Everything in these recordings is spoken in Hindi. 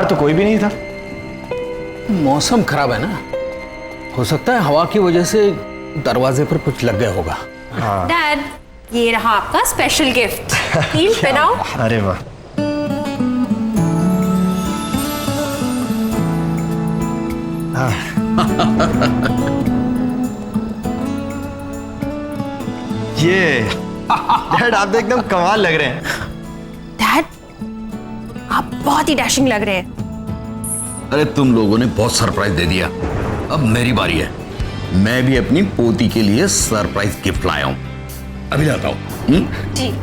बाहर तो कोई भी नहीं था। मौसम खराब है ना, हो सकता है हवा की वजह से दरवाजे पर कुछ लग गया होगा। डैड, ये रहा आपका स्पेशल गिफ्ट। हील पहनाओ। अरे वाह। ये डैड आप तो एकदम कमाल लग रहे हैं। डैड, आप बहुत ही डैशिंग लग रहे हैं। अरे तुम लोगों ने बहुत सरप्राइज दे दिया, अब मेरी बारी है। मैं भी अपनी पोती के लिए सरप्राइज गिफ्ट लाया हूं, अभी लाता हूं। जी।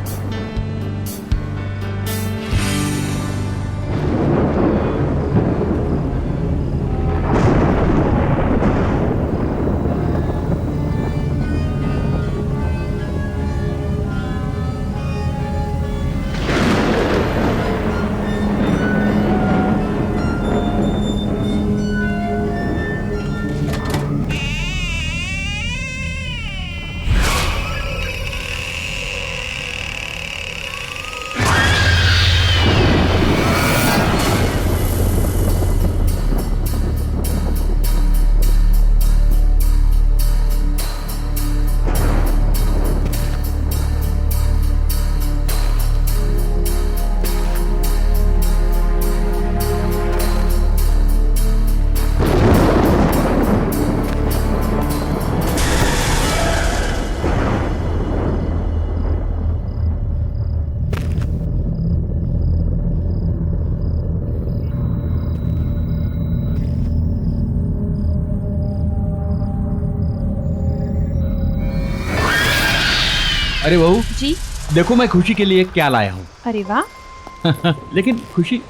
अरे बहू जी। देखो मैं खुशी के लिए क्या लाया हूँ। अरे वाह। लेकिन खुशी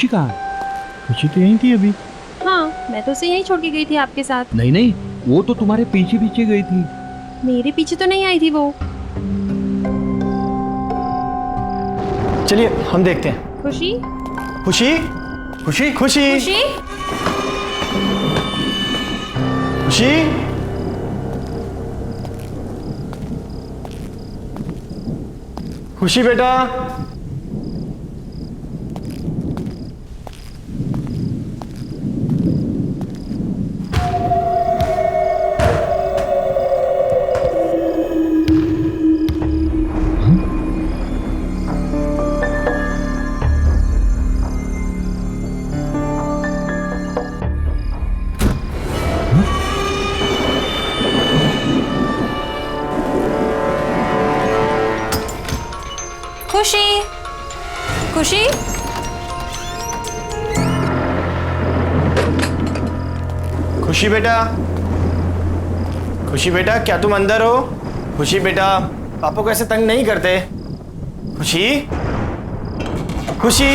कहाँ है? खुशी तो यहीं थी अभी। हाँ, मैं तो उसे यहीं छोड़ के गई थी आपके साथ। नहीं नहीं, वो तो तुम्हारे पीछे पीछे गई थी। मेरे पीछे तो नहीं आई थी वो। चलिए हम देखते हैं। खुशी, खुशी खुशी खुशी खुशी, खुशी खुशी बेटा। खुशी, खुशी, खुशी बेटा, खुशी बेटा क्या तुम अंदर हो? खुशी बेटा, पापा को ऐसे तंग नहीं करते। खुशी खुशी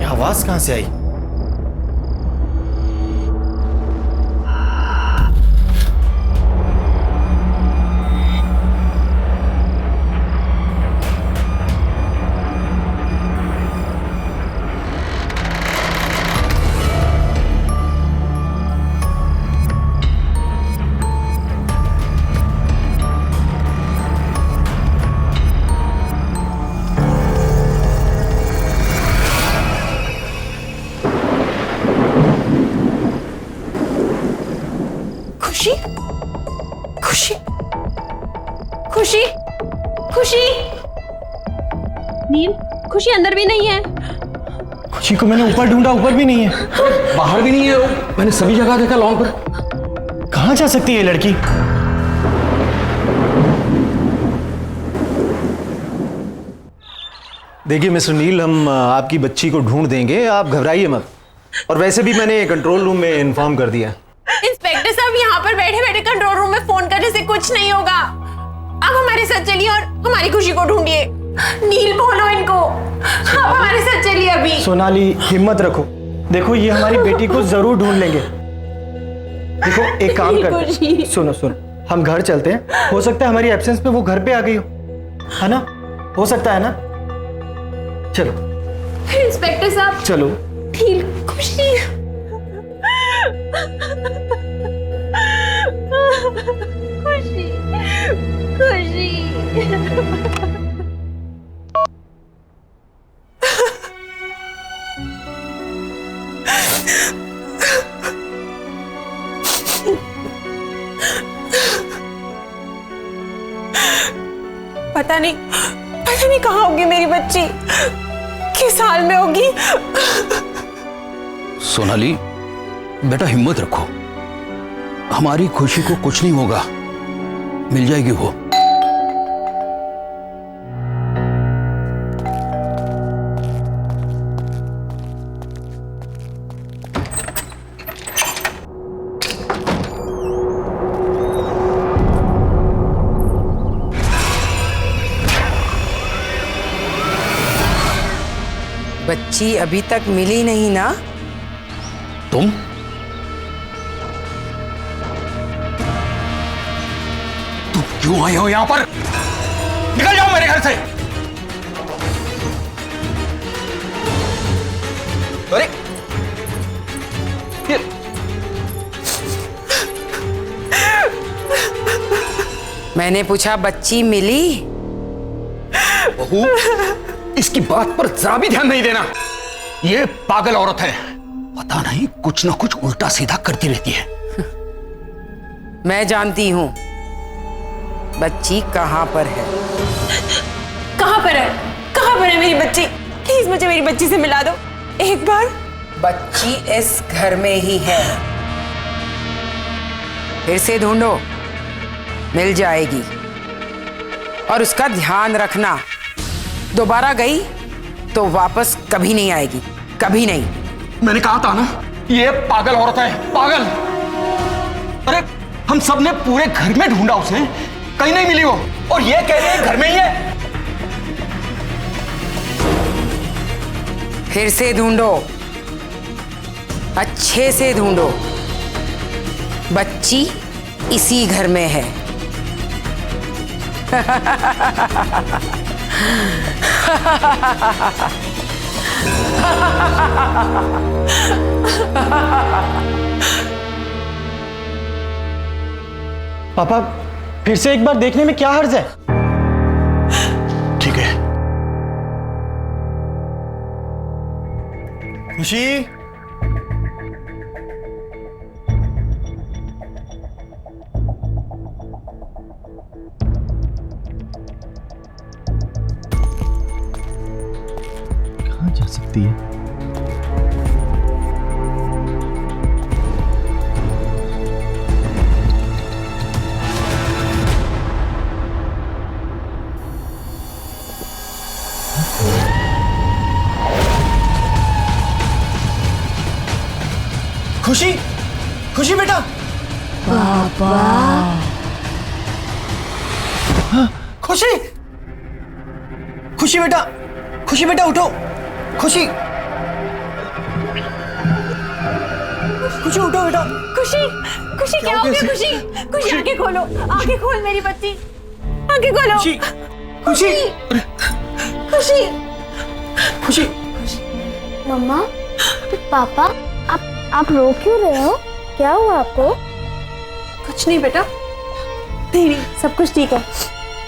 आवाज कहां से आई? खुशी, खुशी, खुशी, खुशी। नील, खुशी अंदर भी नहीं है। खुशी को मैंने ऊपर ढूंढा, ऊपर भी नहीं है। बाहर भी नहीं है वो, मैंने सभी जगह देखा लॉन पर। कहां जा सकती है ये लड़की? देखिए मिस्टर नील, हम आपकी बच्ची को ढूंढ देंगे, आप घबराइए मत। और वैसे भी मैंने कंट्रोल रूम में इन्फॉर्म कर दिया। इंस्पेक्टर साहब, यहाँ पर बैठे बैठे कंट्रोल रूम में फोन करने से कुछ नहीं होगा। आप हमारे साथ चलिए और हमारी खुशी को ढूंढिए। नील बोलो इनको, आप हमारे साथ चलिए अभी। सोनाली हिम्मत रखो, देखो ये हमारी बेटी को जरूर ढूंढ लेंगे। देखो एक काम करते हैं, सुनो सुनो, हम घर चलते हैं, हो सकता है हमारी एब्सेंस में वो घर पे आ गई हो, है ना? हो सकता है ना? चलो इंस्पेक्टर साहब, चलो। नील, खुशी। खुशी, खुशी। पता नहीं कहाँ होगी मेरी बच्ची, किस हाल में होगी। सोनाली बेटा हिम्मत रखो, हमारी खुशी को कुछ नहीं होगा, मिल जाएगी वो। बच्ची अभी तक मिली नहीं ना? तुम क्यों आए हो यहां पर? निकल जाओ मेरे घर से। अरे मैंने पूछा बच्ची मिली? बहू, इसकी बात पर जरा भी ध्यान नहीं देना, ये पागल औरत है, पता नहीं कुछ ना कुछ उल्टा सीधा करती रहती है। मैं जानती हूं बच्ची कहां पर है। कहाँ पर है, कहाँ पर है मेरी बच्ची? प्लीज मुझे मेरी बच्ची से मिला दो एक बार। बच्ची इस घर में ही है, फिर से ढूंढो, मिल जाएगी। और उसका ध्यान रखना, दोबारा गई तो वापस कभी नहीं आएगी, कभी नहीं। मैंने कहा था ना, ये पागल औरत है, पागल। अरे हम सब ने पूरे घर में ढूंढा उसे, कहीं नहीं मिली वो, और ये कह रही है घर में ही है। फिर से ढूंढो, अच्छे से ढूंढो, बच्ची इसी घर में है। पापा फिर से एक बार देखने में क्या हर्ज है? ठीक है। खुशी, कहाँ जा सकती है? खुशी, खुशी बेटा। पापा, खुशी, खुशी बेटा, खुशी बेटा उठो, खुशी, खुशी उठो बेटा। खुशी, खुशी क्या हो गया? खुशी, खुशी आंखें खोलो, आंखें खोल मेरी बच्ची, आंखें खोलो। खुशी, खुशी, खुशी, खुशी। मम्मा, पापा, आप रो क्यों रहे हो? क्या हुआ आपको? कुछ नहीं बेटा, नहीं, सब कुछ ठीक है।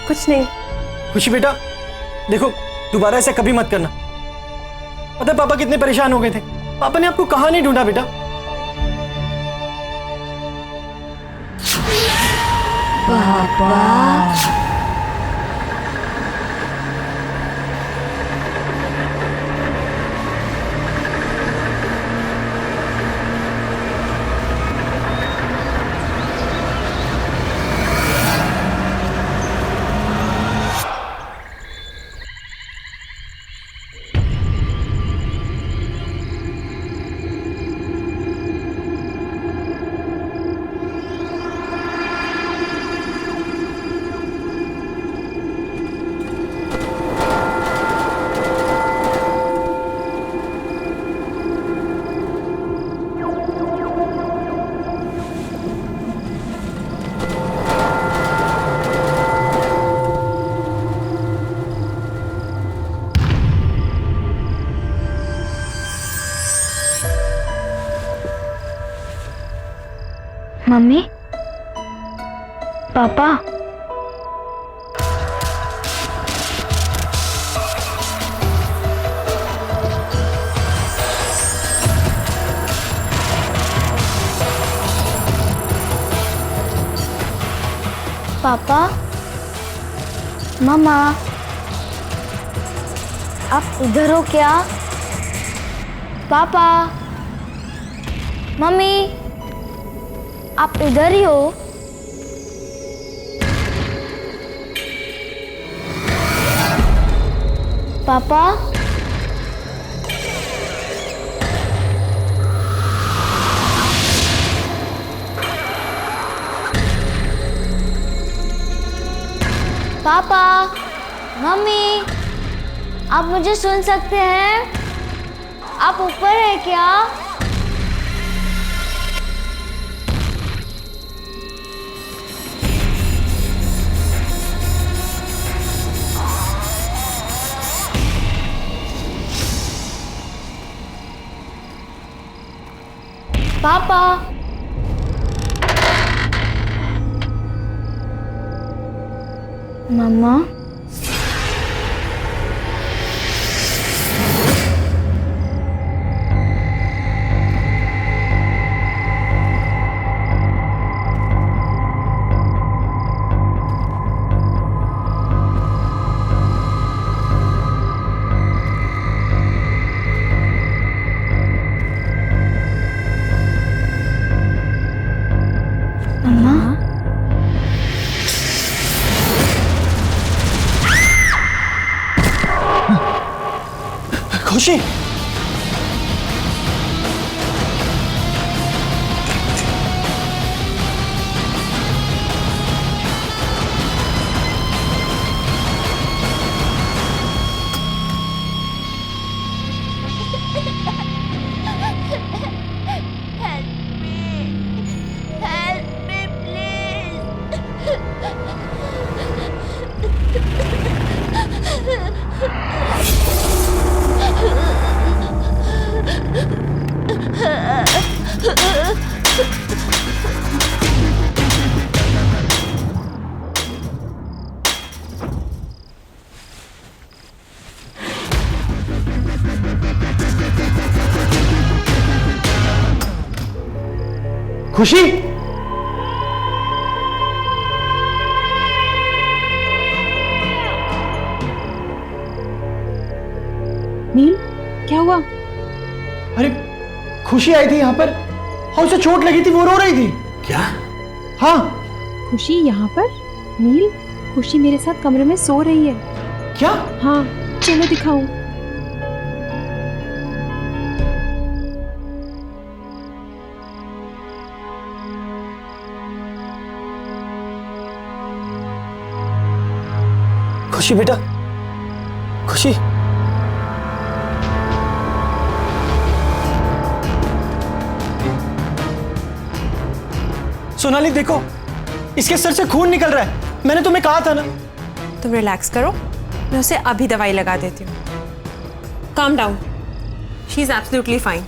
कुछ नहीं। खुशी बेटा देखो, दोबारा ऐसा कभी मत करना। पता है पापा कितने परेशान हो गए थे, पापा ने आपको कहाँ नहीं ढूंढा बेटा। पापा। मम्मी, पापा, पापा, मामा, आप इधर हो क्या? पापा, मम्मी, आप इधर ही हो? पापा, पापा, मम्मी, आप मुझे सुन सकते हैं? आप ऊपर हैं क्या? पापा, मम्मा, खुशी, खुशी, नील, क्या हुआ? अरे खुशी आई थी यहाँ पर और उसे चोट लगी थी, वो रो रही थी। क्या? हाँ। खुशी यहाँ पर? नील, खुशी मेरे साथ कमरे में सो रही है। क्या? हाँ, चलो दिखाऊं। खुशी बेटा, खुशी, सोनाली देखो, इसके सर से खून निकल रहा है। मैंने तुम्हें कहा था ना। तुम रिलैक्स करो, मैं उसे अभी दवाई लगा देती हूँ। Calm down, she is absolutely fine.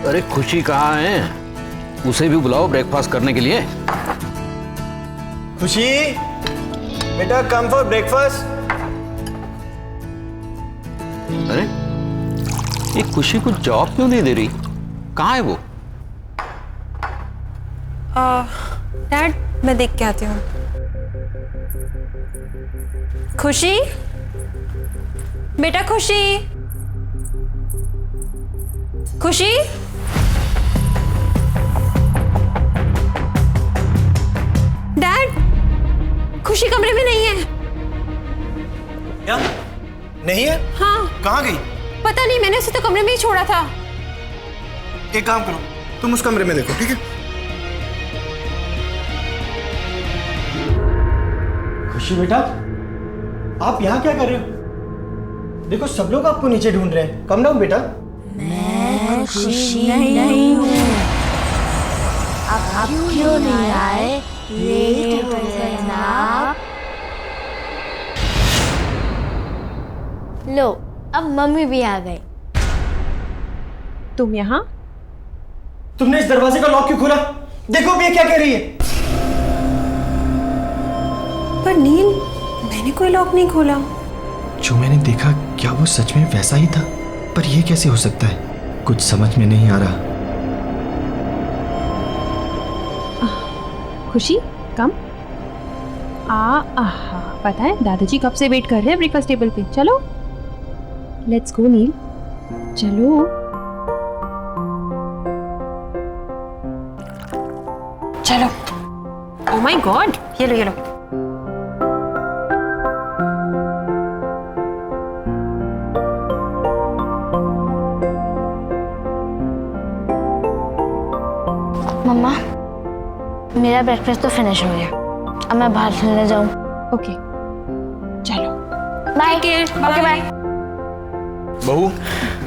अरे खुशी कहाँ है? उसे भी बुलाओ ब्रेकफास्ट करने के लिए। खुशी बेटा, कम फॉर ब्रेकफास्ट। अरे ये खुशी को जॉब क्यों नहीं दे रही? कहाँ है वो? डैड, मैं देख के आती हूँ। खुशी बेटा, खुशी, खुशी, डैड, खुशी कमरे में नहीं है। क्या? नहीं है? हाँ। कहाँ गई? पता नहीं, मैंने उसे तो कमरे में ही छोड़ा था। एक काम करो, तुम उस कमरे में देखो, ठीक है? खुशी बेटा, आप यहाँ क्या कर रहे हो? देखो सब लोग आपको नीचे ढूंढ रहे हैं, कम डाउन बेटा। मैं खुशी नहीं हूँ। आप क्यों नहीं आए? लेट हो गए ना आप। लो, अब मम्मी भी आ गई। तुम यहाँ? तुमने इस दरवाजे का लॉक क्यों खोला? देखो अब ये क्या कह रही है। पर नील, मैंने कोई लॉक नहीं खोला। जो मैंने देखा क्या वो सच में वैसा ही था? पर ये कैसे हो सकता है? कुछ समझ में नहीं आ रहा। खुशी कम। पता है दादाजी कब से वेट कर रहे हैं ब्रेकफास्ट टेबल पे। चलो लेट्स गो नील, चलो। चलो। ओह माय गॉड, ये लो ये लो। मम्मा, मेरा ब्रेकफास्ट तो फिनिश हो गया, अब मैं बाहर खेलने जाऊँ। ओके चलो। बाय। Okay bye. बहू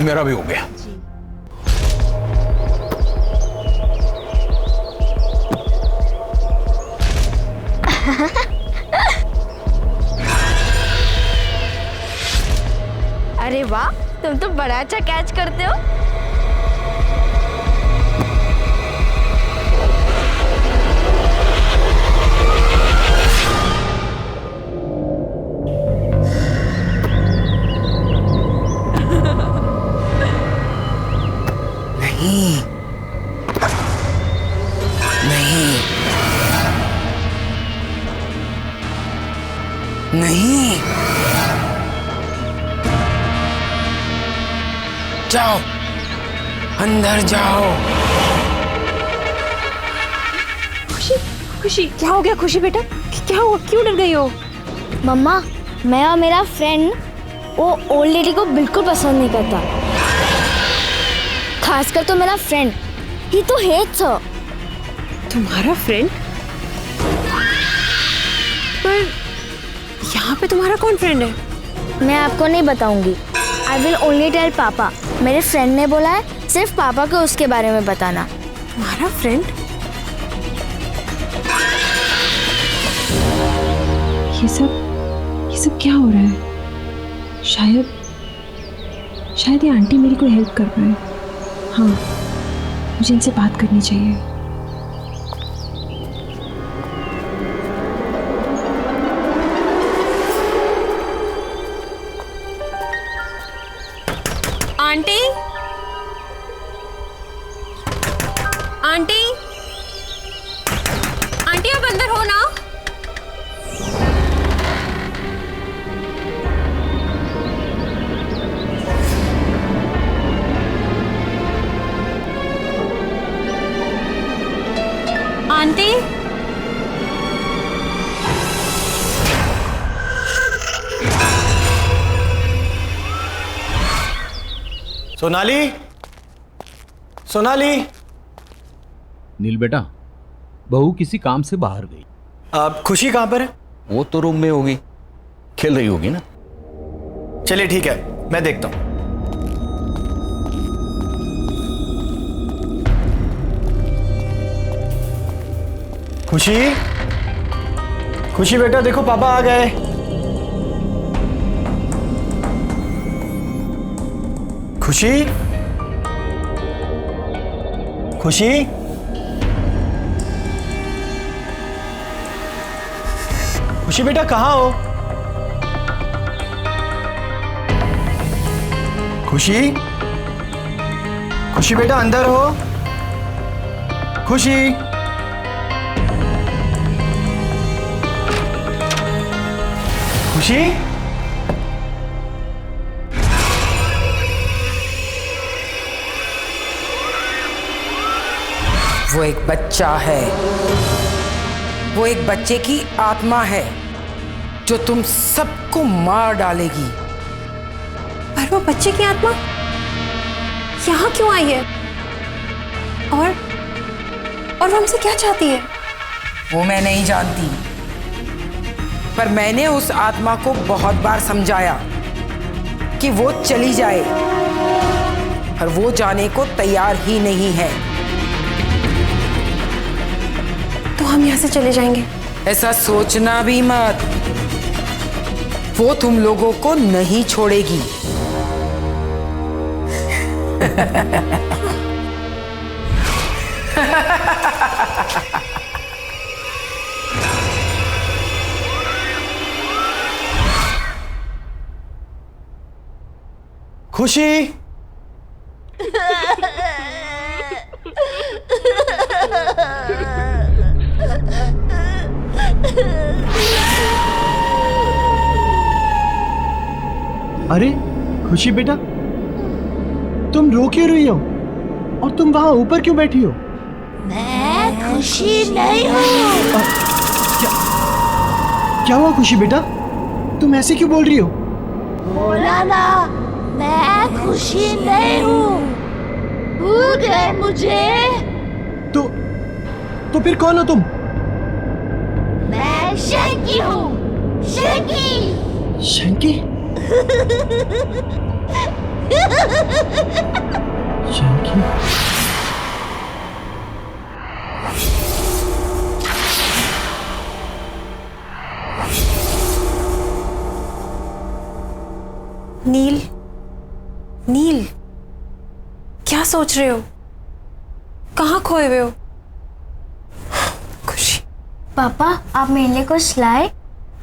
मेरा भी हो गया। अरे वाह, तुम तो बड़ा अच्छा कैच करते हो। नहीं नहीं नहीं, जाओ अंदर जाओ। खुशी खुशी क्या हो गया? खुशी बेटा क्या हुआ, क्यों डर गई हो? मम्मा, मैं और मेरा फ्रेंड वो ओल्ड लेडी को बिल्कुल पसंद नहीं करता, खासकर तो मेरा फ्रेंड, ही तो हेट्स हर। तुम्हारा फ्रेंड? पर यहाँ पे तुम्हारा कौन फ्रेंड है? मैं आपको नहीं बताऊंगी। आई विल ओनली टेल पापा। मेरे फ्रेंड ने बोला है सिर्फ पापा को उसके बारे में बताना। तुम्हारा फ्रेंड? ये सब क्या हो रहा है? शायद ये आंटी मेरी कोई हेल्प कर पाए। हाँ, मुझे इनसे बात करनी चाहिए। आंटी, आंटी, आंटी आप अंदर हो ना? आंटी, सोनाली, सोनाली। नील बेटा, बहू किसी काम से बाहर गई। आप खुशी कहाँ पर है? वो तो रूम में होगी, खेल रही होगी ना। चलिए ठीक है, मैं देखता हूँ। खुशी, खुशी बेटा देखो पापा आ गए। खुशी, खुशी, खुशी बेटा कहाँ हो? खुशी, खुशी बेटा अंदर हो? खुशी, खुशी, वो एक बच्चा है, वो एक बच्चे की आत्मा है जो तुम सबको मार डालेगी। पर वो बच्चे की आत्मा यहाँ क्यों आई है? और वो हमसे क्या चाहती है? वो मैं नहीं जानती, पर मैंने उस आत्मा को बहुत बार समझाया कि वो चली जाए, और वो जाने को तैयार ही नहीं है। तो हम यहाँ से चले जाएंगे? ऐसा सोचना भी मत, वो तुम लोगों को नहीं छोड़ेगी। खुशी, अरे खुशी बेटा, तुम रो क्यों रही हो? और तुम वहां ऊपर क्यों बैठी हो? मैं खुशी नहीं हूँ। क्या हुआ खुशी बेटा, तुम ऐसे क्यों बोल रही हो? बोला ना, मैं खुशी नहीं हूँ। भूल गए मुझे? तो फिर कौन हो तुम? मैं शंकी हूँ, शंकी। शंकी? शंकी? नील, नील, क्या सोच रहे हो? कहाँ खोए हुए हो? खुशी। पापा, आप मेरे लिए कुछ लाए?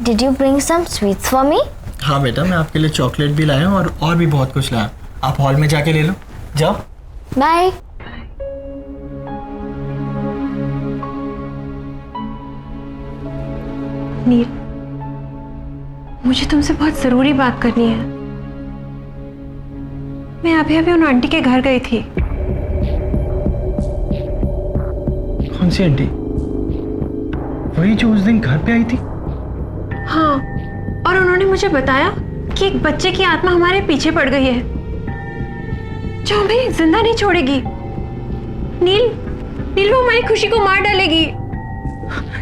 Did you bring some sweets for me? हाँ बेटा, मैं आपके लिए चॉकलेट भी लाया हूँ और भी बहुत कुछ लाया। आप हॉल में जाके ले लो, जाओ। बाय। नील, मुझे तुमसे बहुत जरूरी बात करनी है। मैं अभी अभी उन आंटी के घर गई थी। कौन सी आंटी? वही जो उस दिन घर पे आई थी? हाँ, और उन्होंने मुझे बताया कि एक बच्चे की आत्मा हमारे पीछे पड़ गई है, जो हमें जिंदा नहीं छोड़ेगी। नील, नील, वो हमारी खुशी को मार डालेगी।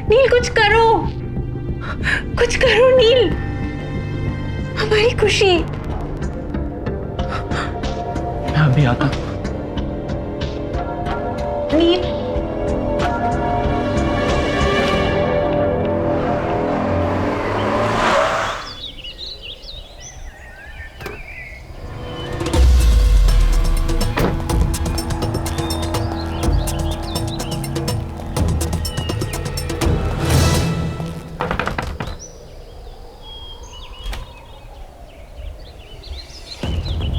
नील, कुछ करो, कुछ करो नील, हमारी खुशी। मैं अभी आता। नील,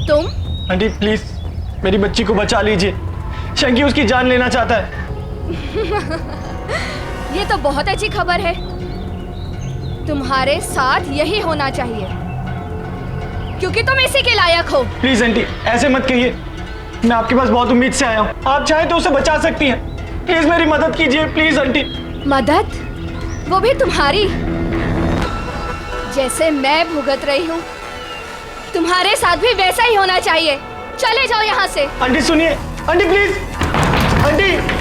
तुम? आंटी प्लीज मेरी बच्ची को बचा लीजिए, शंकी उसकी जान लेना चाहता है। ये तो बहुत अच्छी खबर है। तुम्हारे साथ यही होना चाहिए, क्योंकि तुम इसी के लायक हो। प्लीज आंटी ऐसे मत कहिए, मैं आपके पास बहुत उम्मीद से आया हूँ। आप चाहे तो उसे बचा सकती हैं, प्लीज मेरी मदद कीजिए, प्लीज आंटी। मदद? वो भी तुम्हारी? जैसे मैं भुगत रही हूँ, तुम्हारे साथ भी वैसा ही होना चाहिए। चले जाओ यहाँ से। आंटी सुनिए, आंटी प्लीज, आंटी।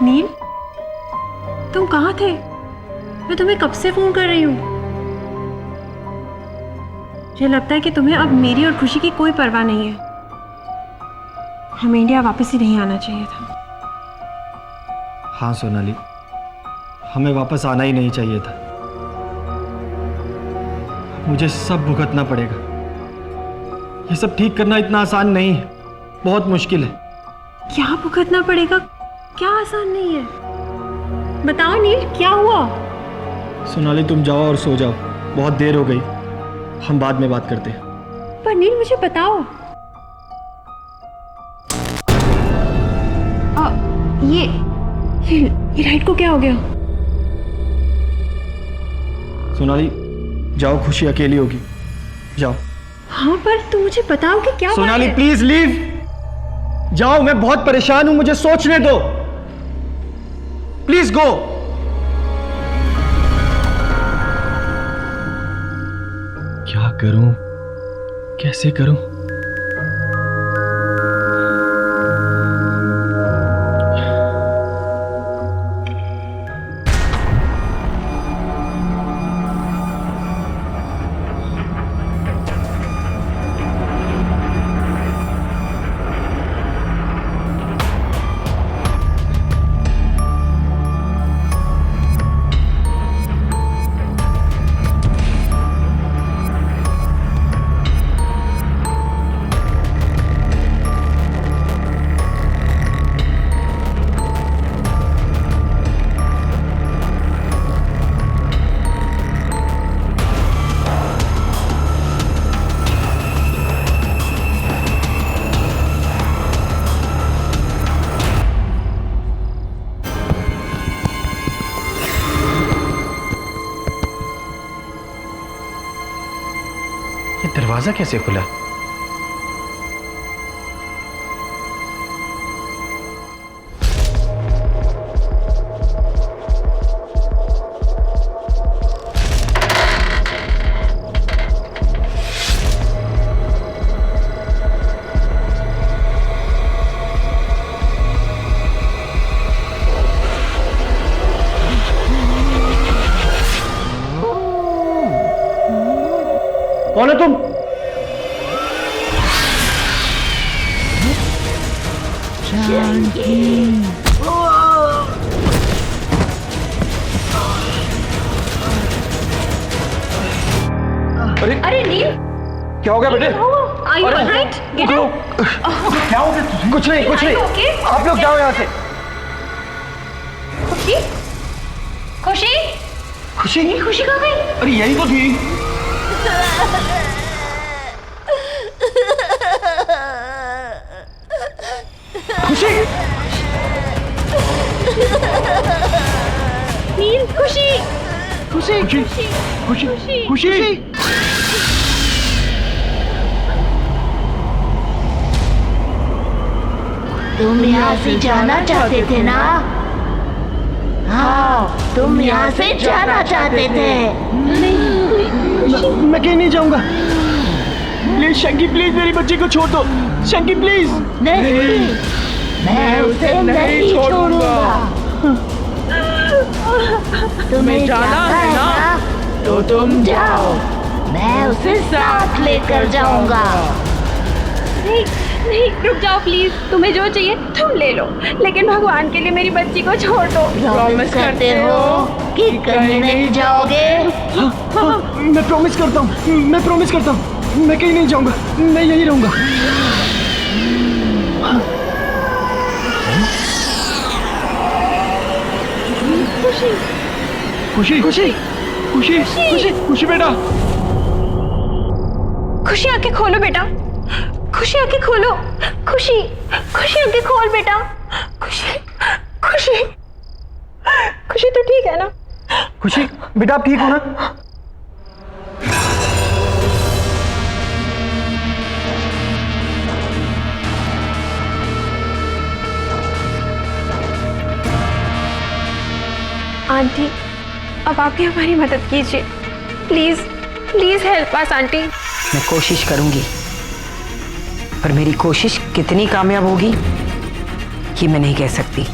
नील, तुम कहाँ थे? मैं तुम्हें कब से फोन कर रही हूँ। मुझे लगता है कि तुम्हें अब मेरी और खुशी की कोई परवाह नहीं है। हमें इंडिया वापस ही नहीं आना चाहिए था। हाँ सोनाली, हमें वापस आना ही नहीं चाहिए था। मुझे सब भुगतना पड़ेगा। ये सब ठीक करना इतना आसान नहीं है, बहुत मुश्किल है। क्या भुगतना पड़ेगा? क्या आसान नहीं है? बताओ नील, क्या हुआ? सोनाली तुम जाओ और सो जाओ, बहुत देर हो गई, हम बाद में बात करते हैं। पर नील मुझे बताओ। ये लाइट को क्या हो गया? सोनाली जाओ, खुशी अकेली होगी, जाओ। हाँ पर तुम मुझे बताओ कि क्या हुआ सोनाली है? प्लीज लीव, जाओ, मैं बहुत परेशान हूं, मुझे सोचने दो। Please go. क्या करूं, कैसे करूं? दरवाजा कैसे खुला? कौन है तुम? अरे नील, क्या हो गया बेटे? Are you alright? Get up. क्या हो गया? कुछ नहीं, कुछ नहीं। Okay? आप लोग जाओ यहाँ से। खुशी? खुशी? खुशी? खुशी कहाँ गई? अरे यही तो थी। खुशी? नील, खुशी? खुशी? खुशी? खुशी? खुशी? तुम यहाँ से जाना चाहते थे ना? हाँ, तुम यहाँ से जाना चाहते थे। मैं कहीं नहीं जाऊंगा। प्लीज शंकी, प्लीज मेरी बच्ची को छोड़ दो। शंकी प्लीज। नहीं, मैं उसे नहीं छोड़ूंगा। तुम्हें जाना है ना? तो तुम जाओ, मैं उसे साथ लेकर जाऊंगा। नहीं, नहीं, रुक जाओ प्लीज। तुम्हें जो चाहिए तुम ले लो, लेकिन भगवान के लिए मेरी बच्ची को छोड़ दो। प्रॉमिस करते हो कि कहीं नहीं जाओगे? हाँ, मैं प्रॉमिस करता हूँ, मैं प्रॉमिस करता हूँ, मैं कहीं नहीं जाऊंगा, मैं यही रहूंगा। खुशी, खुशी? खुशी? खुशी? खुशी? खुशी बेटा? खुशी आंखें खोलो बेटा। खुशी आंखें खोलो। खुशी, खुशी आंखें खोल बेटा। खुशी, खुशी, खुशी तो ठीक है ना? खुशी बेटा, आप ठीक हो ना? आंटी, अब आप ही हमारी मदद कीजिए। Please, please help us aunty. मैं कोशिश करूंगी, पर मेरी कोशिश कितनी कामयाब होगी ये मैं नहीं कह सकती।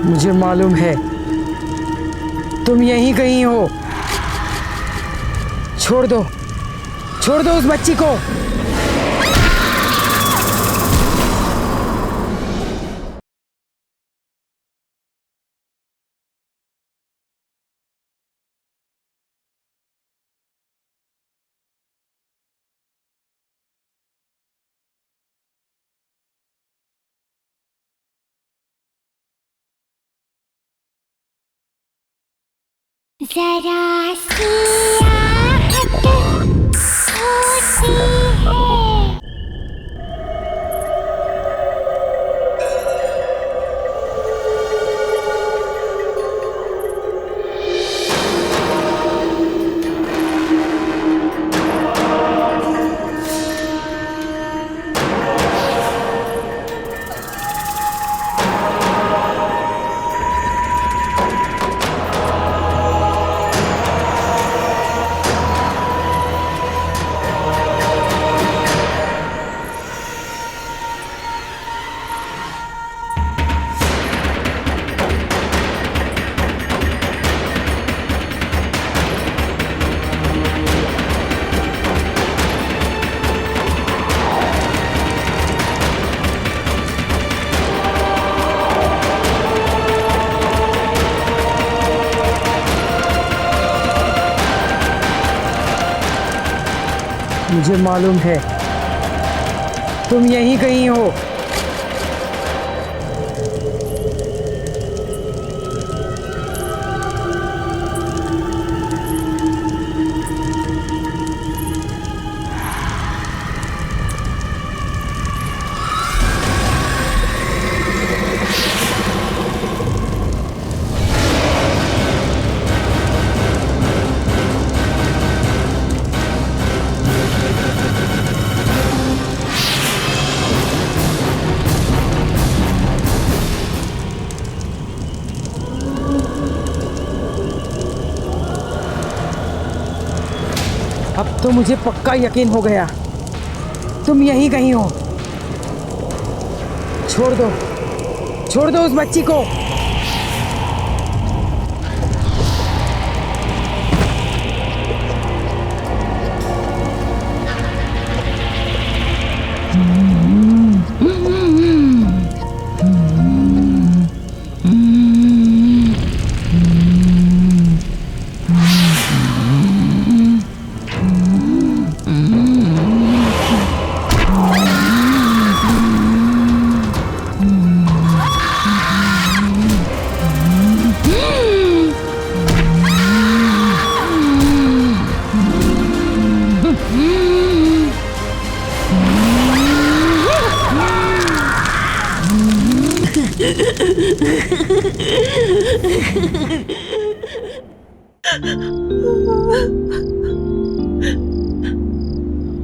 मुझे मालूम है तुम यहीं कहीं हो। छोड़ दो, छोड़ दो उस बच्ची को। जरा सी आहट मुझे मालूम है तुम यहीं कहीं हो। अब तो मुझे पक्का यकीन हो गया तुम यहीं कहीं हो। छोड़ दो उस बच्ची को।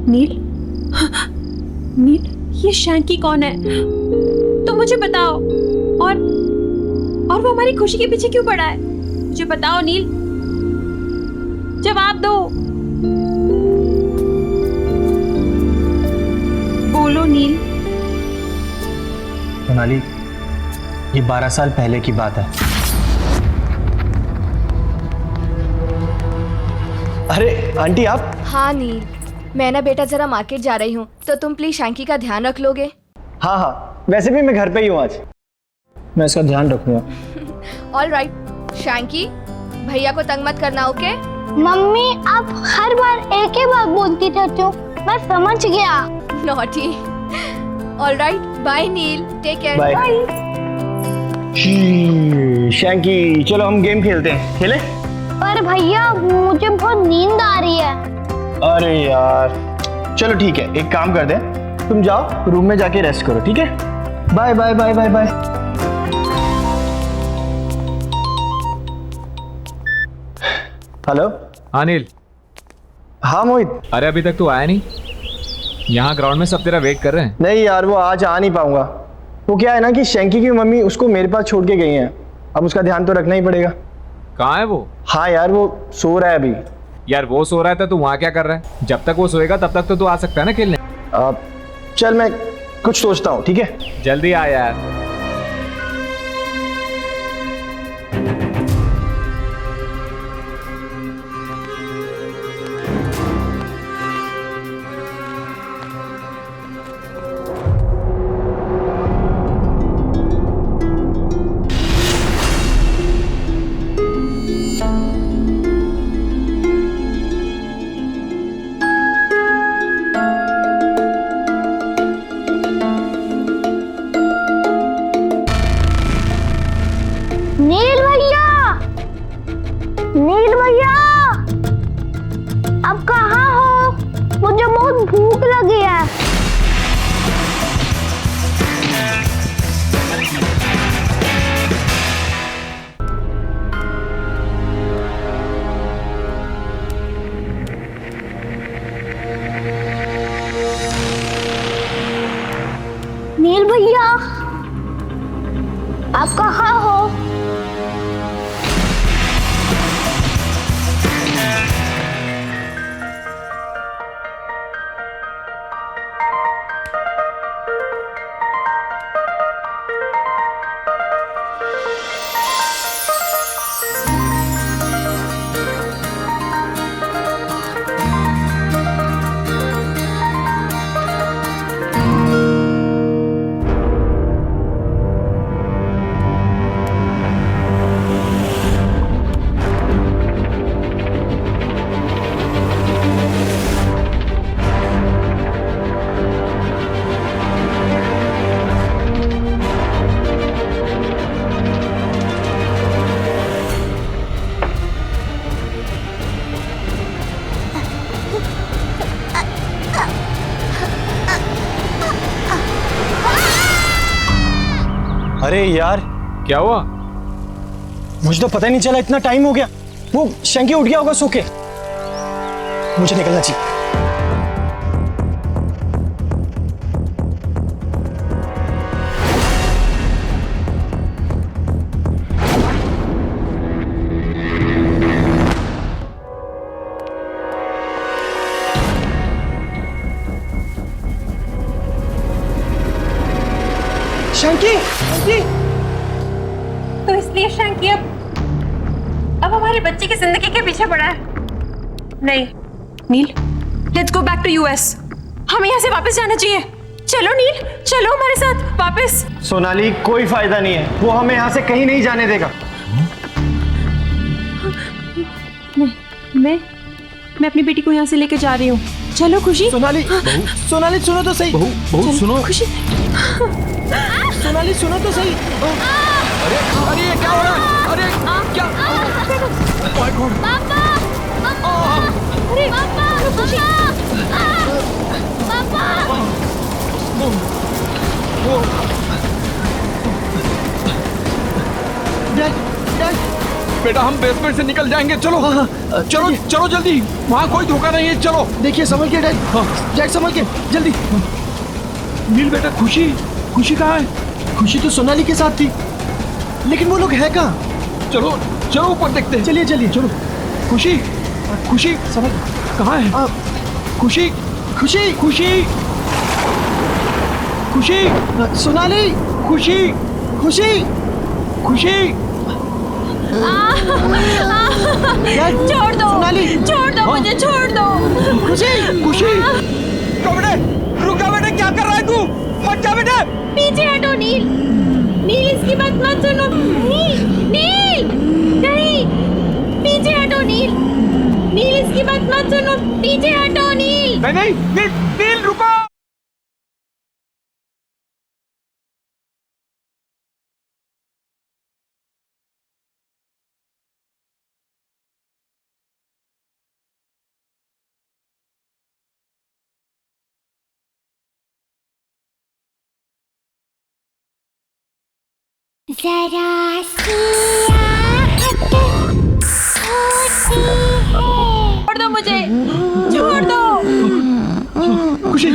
नील, नील, ये शैंकी कौन है? तुम मुझे बताओ। और वो हमारी खुशी के पीछे क्यों पड़ा है? मुझे बताओ नील, जवाब दो। बोलो नील। सोनाली, ये 12 साल पहले की बात है। अरे आंटी आप? हाँ नील, मैं ना बेटा जरा मार्केट जा रही हूँ, तो तुम प्लीज शैंकी का ध्यान रख लोगे? हाँ हाँ, वैसे भी मैं घर पे ही हूँ आज, मैं इसका ध्यान रखूंगा। ऑल राइट शैंकी, भैया को तंग मत करना, ओके? मम्मी आप हर बार एक ही बात बोलती रहती हो, मैं समझ गया। नॉटी। ऑल राइट, बाय नील, टेक केयर। बाय। शैंकी चलो हम गेम खेलते हैं, खेले? पर भैया मुझे बहुत नींद आ रही है। अरे यार चलो ठीक है, एक काम कर दे, तुम जाओ रूम में जाके रेस्ट करो, ठीक है? Bye bye bye bye bye. Hello. हाँ नील। हाँ मोहित। अरे अभी तक तू आया नहीं? यहाँ ग्राउंड में सब तेरा वेट कर रहे हैं। नहीं यार, वो आज आ नहीं पाऊंगा। वो क्या है ना कि शैंकी की मम्मी उसको मेरे पास छोड़ के गई हैं, अब उसका ध्यान तो रखना ही पड़ेगा। कहाँ है वो? हाँ यार वो सो रहा है अभी। यार वो सो रहा है तो तू वहाँ क्या कर रहा है? जब तक वो सोएगा तब तक तो तू आ सकता है ना खेलने। चल मैं कुछ सोचता हूँ, ठीक है? जल्दी आ यार। अरे यार, क्या हुआ? मुझे तो पता ही नहीं चला, इतना टाइम हो गया। वो शंकी उठ गया होगा सो के। मुझे निकलना चाहिए। शंकी, शंकी, तो इसलिए शंकी अब हमारे बच्चे की जिंदगी के पीछे पड़ा है। नहीं Neel, let's go back to US. हमें यहाँ से वापस जाना चाहिए। चलो नील, चलो हमारे साथ वापस। सोनाली, कोई फायदा नहीं है, वो हमें यहाँ से कहीं नहीं जाने देगा। नहीं, मैं अपनी बेटी को यहाँ से लेके जा रही हूँ। चलो खुशी। सोनाली, सोनाली सुनो तो सही। बहू सुनो। खुशी, सोनाली सुनो तो सही। अरे अरे ये क्या हो रहा है? अरे क्या? पापा, अरे पापा, खुशी, पापा। बेटा हम बेसमेंट से निकल जाएंगे। चलो चलो चलो जल्दी, वहाँ कोई धोखा नहीं है। चलो देखिए, संभल के डैड। जैक संभल के, जल्दी। नील बेटा, खुशी कहाँ है? खुशी तो सोनाली के साथ थी, लेकिन वो लोग है कहाँ? चलो चलो ऊपर देखते हैं। चलिए चलिए। चलो। खुशी समझ कहाँ है? खुशी सोनाली, खुशी। छोड़ दो, सोनाली, छोड़ दो, मुझे छोड़ दो। खुशी। रुक जा बेटे, क्या कर रहा है तू? मत जा बेटे। पीछे हटो नील, नील इसकी बात मत सुनो। नील नहीं, पीछे हटो नील, नील इसकी बात मत सुनो, पीछे हटो नील। नहीं नील रुको। जरा छोड़ दो मुझे, छोड़ दो। खुशी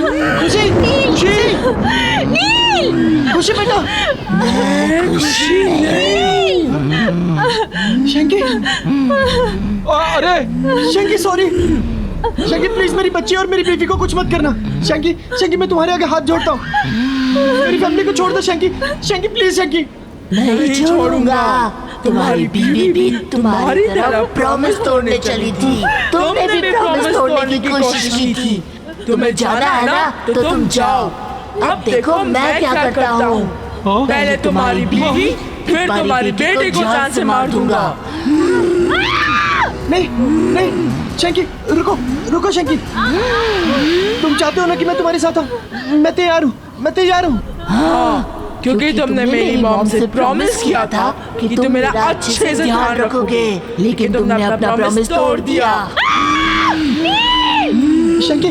बेटा। शंकी, अरे शंकी सॉरी। शंकी प्लीज, मेरी बच्ची और मेरी बीवी को कुछ मत करना। शंकी मैं तुम्हारे आगे हाथ जोड़ता हूँ, मेरी फैमिली को छोड़ दो। शंकी प्लीज। शंकी नहीं छोड़ूंगा। तुम्हारी बीवी भी तुम्हारी तरह प्रॉमिस तोड़ने चली थी। तुमने भी प्रॉमिस तोड़ने की कोशिश की थी। तुम्हें जाना है ना तो तुम जाओ। अब देखो मैं क्या करता हूँ। पहले तुम्हारी बीवी, फिर तुम्हारी बेटी को जान से मार दूंगा। नहीं शंकी, रुको शंकी। तुम चाहते हो ना कि मैं तुम्हारे साथ हूँ? मैं तैयार हूँ। हाँ, क्योंकि तुमने मेरी मॉम से प्रॉमिस किया था कि तुम मेरा अच्छे से ध्यान रखोगे, लेकिन तुमने अपना प्रॉमिस तोड़ दिया। शंकी,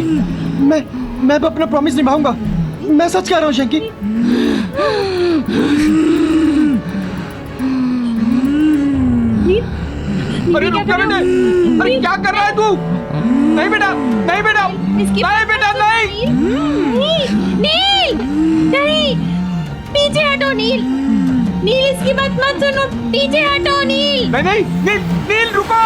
मैं अब अपना प्रॉमिस निभाऊंगा। मैं सच कह रहा हूँ शंकी। अरे रुक जा बेटे, अरे क्या कर रहा है तू? नहीं बेटा नहीं। नील नहीं, पीछे हटो नील, नील इसकी बात मत सुनो, पीछे हटो नील। नहीं नील रुको।